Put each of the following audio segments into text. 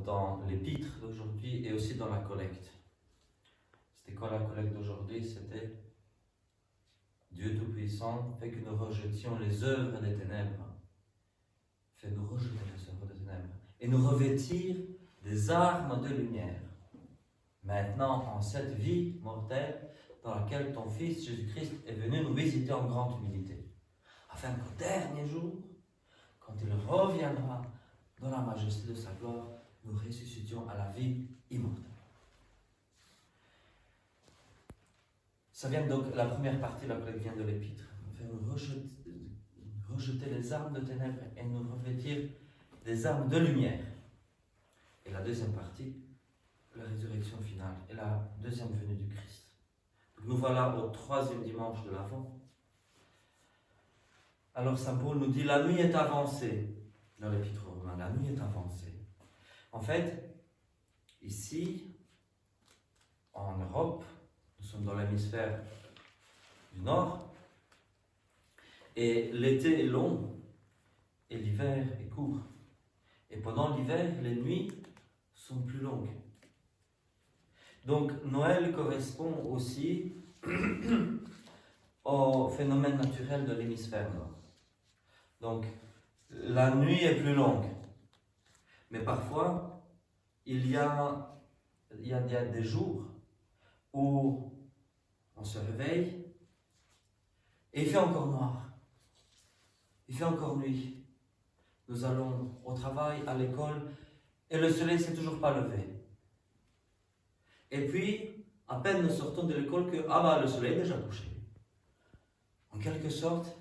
dans l'épître d'aujourd'hui et aussi dans la collecte. C'était quoi la collecte d'aujourd'hui? C'était Dieu Tout-Puissant fait que nous rejetions les œuvres des ténèbres. Fait nous rejeter les œuvres des ténèbres et nous revêtir des armes de lumière. Maintenant, en cette vie mortelle dans laquelle ton Fils Jésus-Christ est venu nous visiter en grande humilité, afin qu'au dernier jour, quand il reviendra dans la majesté de sa gloire, nous ressuscitions à la vie immortelle. Ça vient donc, la première partie, la collecte vient de l'épître. Faire rejeter les armes de ténèbres et nous revêtir des armes de lumière. Et la deuxième partie, la résurrection finale et la deuxième venue du Christ. Donc nous voilà au troisième dimanche de l'Avent. Alors saint Paul nous dit, la nuit est avancée. Dans l'épître aux Romains, la nuit est avancée. En fait, ici, en Europe, nous sommes dans l'hémisphère du Nord, et l'été est long, et l'hiver est court. Et pendant l'hiver, les nuits sont plus longues. Donc Noël correspond aussi au phénomène naturel de l'hémisphère nord. Donc la nuit est plus longue. Mais parfois, il y a des jours où on se réveille et il fait encore noir. Il fait encore nuit. Nous allons au travail, à l'école, et le soleil ne s'est toujours pas levé. Et puis, à peine nous sortons de l'école que, le soleil est déjà couché. En quelque sorte,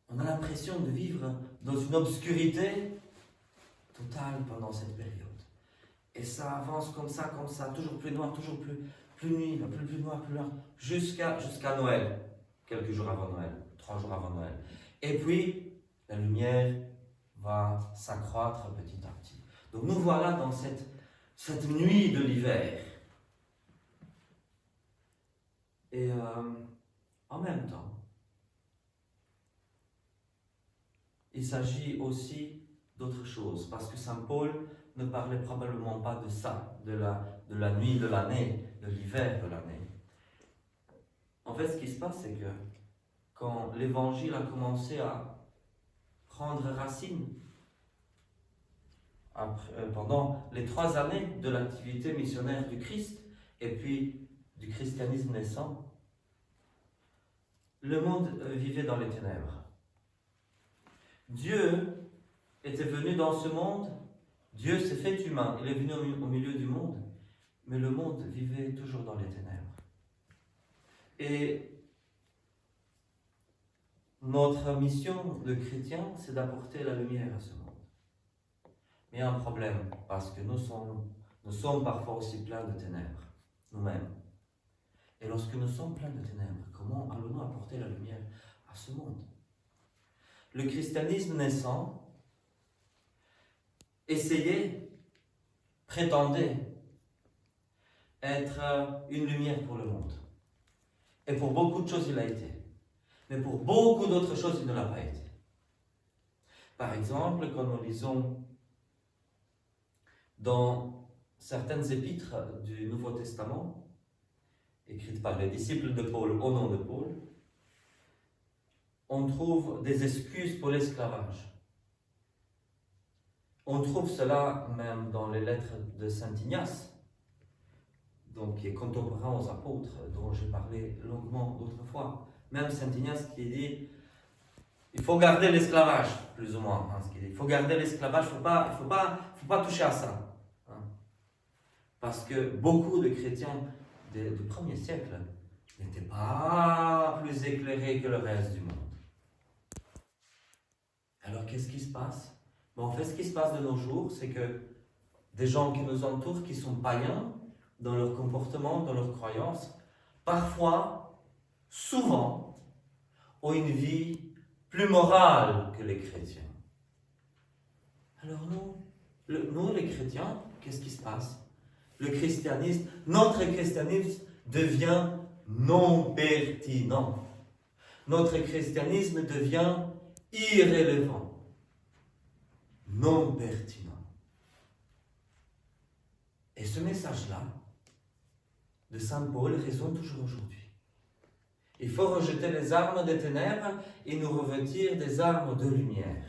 on a l'impression de vivre dans une obscurité totale pendant cette période. Et ça avance comme ça, toujours plus noir, toujours plus nuit, plus noir, jusqu'à Noël, quelques jours avant Noël, 3 jours avant Noël. Et puis, la lumière va s'accroître petit à petit. Donc nous voilà dans cette nuit de l'hiver. Et en même temps, il s'agit aussi d'autre chose, parce que saint Paul ne parlait probablement pas de ça, de la nuit de l'année, de l'hiver de l'année. En fait, ce qui se passe, c'est que quand l'évangile a commencé à prendre racine, pendant les 3 années de l'activité missionnaire du Christ, et puis du christianisme naissant, le monde vivait dans les ténèbres. Dieu était venu dans ce monde, Dieu s'est fait humain, il est venu au milieu du monde, mais le monde vivait toujours dans les ténèbres. Et notre mission de chrétien, c'est d'apporter la lumière à ce monde. Mais il y a un problème, parce que nous sommes parfois aussi pleins de ténèbres, nous-mêmes. Et lorsque nous sommes pleins de ténèbres, comment allons-nous apporter la lumière à ce monde? Le christianisme naissant prétendait être une lumière pour le monde. Et pour beaucoup de choses, il l'a été. Mais pour beaucoup d'autres choses, il ne l'a pas été. Par exemple, quand nous lisons dans certaines épîtres du Nouveau Testament, écrites par les disciples de Paul au nom de Paul, on trouve des excuses pour l'esclavage. On trouve cela même dans les lettres de saint Ignace, donc qui est contemporain aux apôtres, dont j'ai parlé longuement d'autres fois. Même saint Ignace qui dit il faut garder l'esclavage, plus ou moins. Ce qu'il dit. Il faut garder l'esclavage, il ne faut pas toucher à ça. Parce que beaucoup de chrétiens du 1er siècle n'étaient pas plus éclairés que le reste du monde. Alors qu'est-ce qui se passe? En fait, ce qui se passe de nos jours, c'est que des gens qui nous entourent, qui sont païens dans leur comportement, dans leurs croyances, parfois, souvent, ont une vie plus morale que les chrétiens. Alors nous les chrétiens, qu'est-ce qui se passe? Notre christianisme devient non pertinent. Notre christianisme devient irrélevant, non pertinent. Et ce message-là de Saint Paul résonne toujours aujourd'hui. Il faut rejeter les armes des ténèbres et nous revêtir des armes de lumière.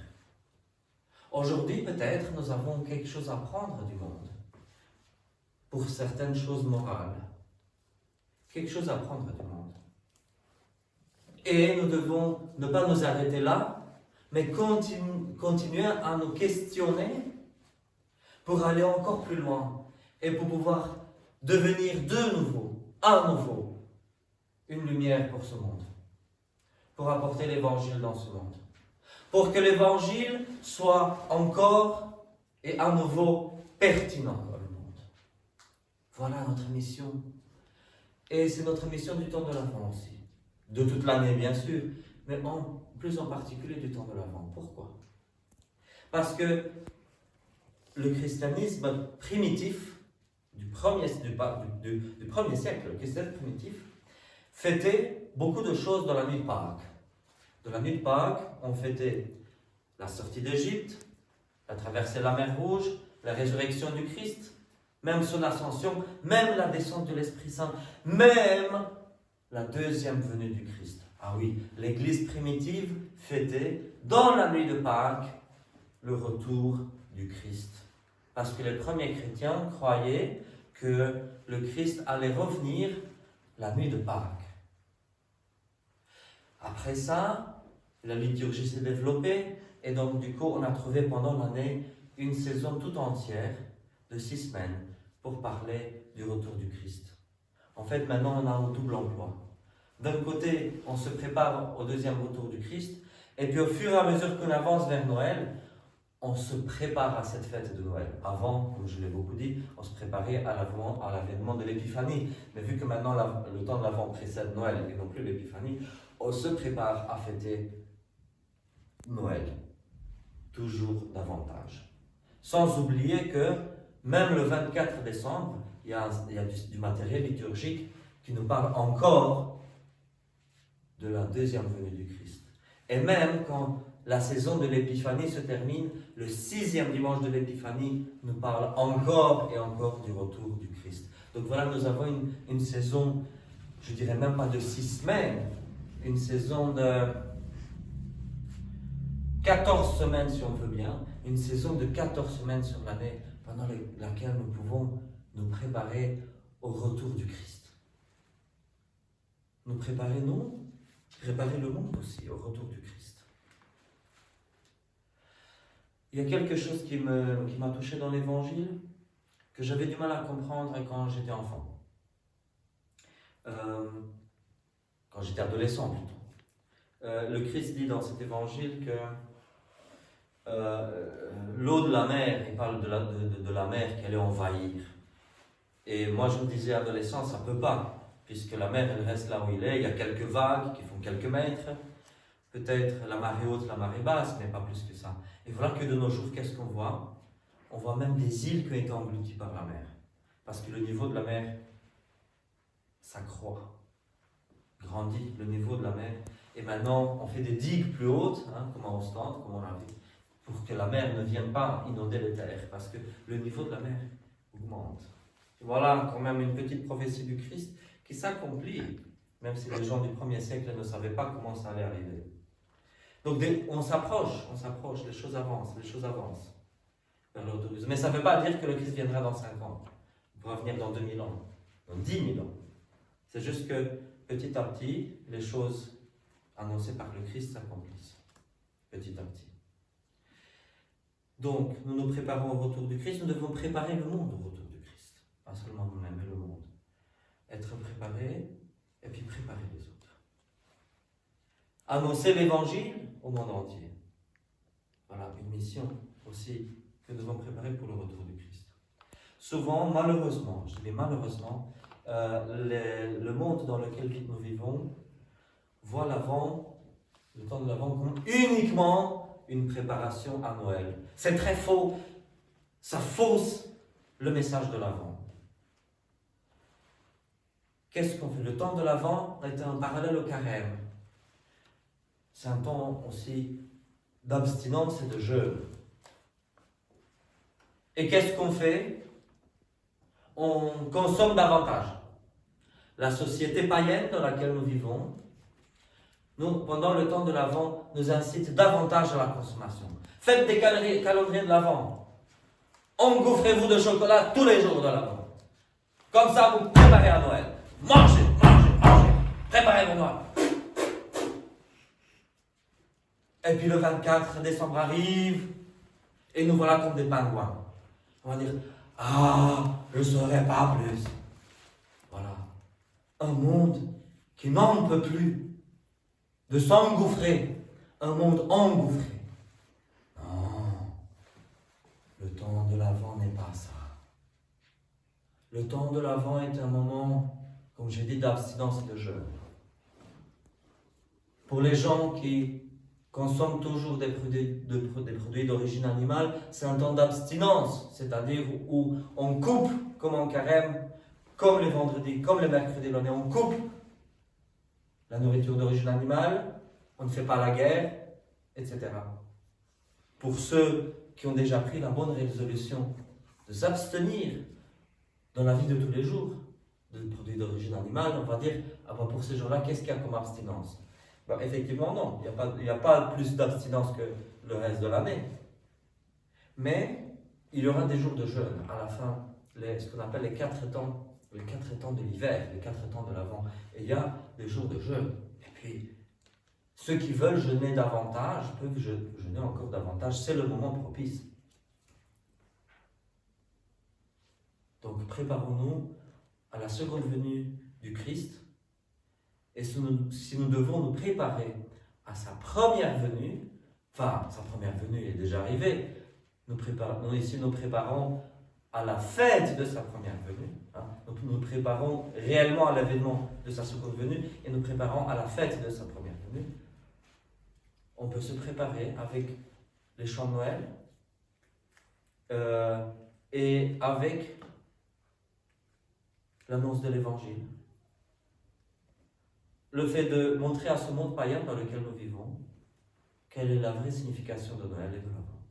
Aujourd'hui, peut-être, nous avons quelque chose à prendre du monde. Pour certaines choses morales. Quelque chose à prendre du monde. Et nous devons ne pas nous arrêter là, mais continuer à nous questionner pour aller encore plus loin et pour pouvoir devenir de nouveau, à nouveau, une lumière pour ce monde. Pour apporter l'évangile dans ce monde. Pour que l'évangile soit encore et à nouveau pertinent dans le monde. Voilà notre mission. Et c'est notre mission du temps de l'Avent aussi. De toute l'année, bien sûr, mais plus en particulier du temps de l'Avent. Pourquoi? Parce que le christianisme primitif, du premier siècle, le christianisme primitif, fêtait beaucoup de choses dans la nuit de Pâques. De la nuit de Pâques, on fêtait la sortie d'Égypte, la traversée de la mer Rouge, la résurrection du Christ, même son ascension, même la descente de l'Esprit Saint, même la deuxième venue du Christ. Ah oui, l'Église primitive fêtait dans la nuit de Pâques le retour du Christ. Parce que les premiers chrétiens croyaient que le Christ allait revenir la nuit de Pâques. Après ça, la liturgie s'est développée et donc du coup on a trouvé pendant l'année une saison tout entière de 6 semaines pour parler du retour du Christ. En fait, maintenant on a un double emploi. D'un côté, on se prépare au deuxième retour du Christ, et puis au fur et à mesure qu'on avance vers Noël, on se prépare à cette fête de Noël. Avant, comme je l'ai beaucoup dit, on se préparait à l'avènement de l'Épiphanie. Mais vu que maintenant le temps de l'Avent précède Noël et non plus l'Épiphanie, on se prépare à fêter Noël, toujours davantage. Sans oublier que même le 24 décembre, il y a du matériel liturgique qui nous parle encore de la deuxième venue du Christ. Et même quand la saison de l'Épiphanie se termine, le 6e dimanche de l'Épiphanie nous parle encore et encore du retour du Christ. Donc voilà, nous avons une saison, je dirais même pas de 6 semaines, une saison de 14 semaines si on veut bien, une saison de 14 semaines sur l'année pendant laquelle nous pouvons nous préparer au retour du Christ. Nous préparer le monde aussi au retour du Christ. Il y a quelque chose qui m'a touché dans l'Évangile, que j'avais du mal à comprendre quand j'étais enfant. Quand j'étais adolescent plutôt. Le Christ dit dans cet Évangile que l'eau de la mer, il parle de la mer qu'elle est envahir. Et moi je me disais adolescent, ça ne peut pas. Puisque la mer, elle reste là où il est, il y a quelques vagues qui font quelques mètres, peut-être la marée haute, la marée basse, mais pas plus que ça. Et voilà que de nos jours, qu'est-ce qu'on voit? On voit même des îles qui ont été englouties par la mer. Parce que le niveau de la mer s'accroît, grandit le niveau de la mer. Et maintenant, on fait des digues plus hautes, comme en Ostende, comme on l'a vu, pour que la mer ne vienne pas inonder les terres, parce que le niveau de la mer augmente. Et voilà quand même une petite prophétie du Christ qui s'accomplit, même si les gens du 1er siècle ne savaient pas comment ça allait arriver. Donc on s'approche, les choses avancent vers l'autorisme. Mais ça ne veut pas dire que le Christ viendra dans 5 ans. Il pourra venir dans 2000 ans, dans 10 000 ans. C'est juste que petit à petit, les choses annoncées par le Christ s'accomplissent. Petit à petit. Donc, nous nous préparons au retour du Christ, nous devons préparer le monde au retour du Christ. Pas seulement nous-mêmes, mais le monde. Être préparé et puis préparer les autres. Annoncer l'évangile au monde entier. Voilà, une mission aussi que nous devons préparer pour le retour du Christ. Souvent, malheureusement, je dis malheureusement, le monde dans lequel nous vivons voit le temps de l'Avent comme uniquement une préparation à Noël. C'est très faux. Ça fausse le message de l'Avent. Qu'est-ce qu'on fait? Le temps de l'Avent est un parallèle au carême. C'est un temps aussi d'abstinence et de jeûne. Et qu'est-ce qu'on fait? on consomme davantage. La société païenne dans laquelle nous vivons, pendant le temps de l'Avent, nous incite davantage à la consommation. Faites des calendriers de l'Avent. Engouffrez-vous de chocolat tous les jours de l'Avent. Comme ça, vous préparez à Noël. Mangez, mangez, mangez. Préparez vos Noël. Et puis le 24 décembre arrive, et nous voilà comme des pingouins. On va dire, je ne saurais pas plus. Voilà. Un monde qui n'en peut plus de s'engouffrer. Un monde engouffré. Non. Le temps de l'Avent n'est pas ça. Le temps de l'Avent est un moment, comme j'ai dit, d'abstinence et de jeûne. Pour les gens qui consomment toujours des produits d'origine animale, c'est un temps d'abstinence, c'est-à-dire où on coupe comme en carême, comme les vendredis, comme les mercredis, on coupe la nourriture d'origine animale, on ne fait pas la guerre, etc. Pour ceux qui ont déjà pris la bonne résolution de s'abstenir dans la vie de tous les jours de produits d'origine animale, on va dire, pour ces gens-là, qu'est-ce qu'il y a comme abstinence? Effectivement, non. Il n'y a pas plus d'abstinence que le reste de l'année. Mais il y aura des jours de jeûne à la fin, ce qu'on appelle les 4 temps de l'hiver, les 4 temps de l'Avent. Et il y a des jours de jeûne. Et puis, ceux qui veulent jeûner davantage peuvent jeûner encore davantage. C'est le moment propice. Donc, préparons-nous à la seconde venue du Christ. Et si nous devons nous préparer à sa première venue, sa première venue est déjà arrivée, nous préparons à la fête de sa première venue, nous préparons réellement à l'événement de sa seconde venue, et nous préparons à la fête de sa première venue. On peut se préparer avec les chants de Noël, et avec l'annonce de l'Évangile. Le fait de montrer à ce monde païen dans lequel nous vivons quelle est la vraie signification de Noël et de l'Avent.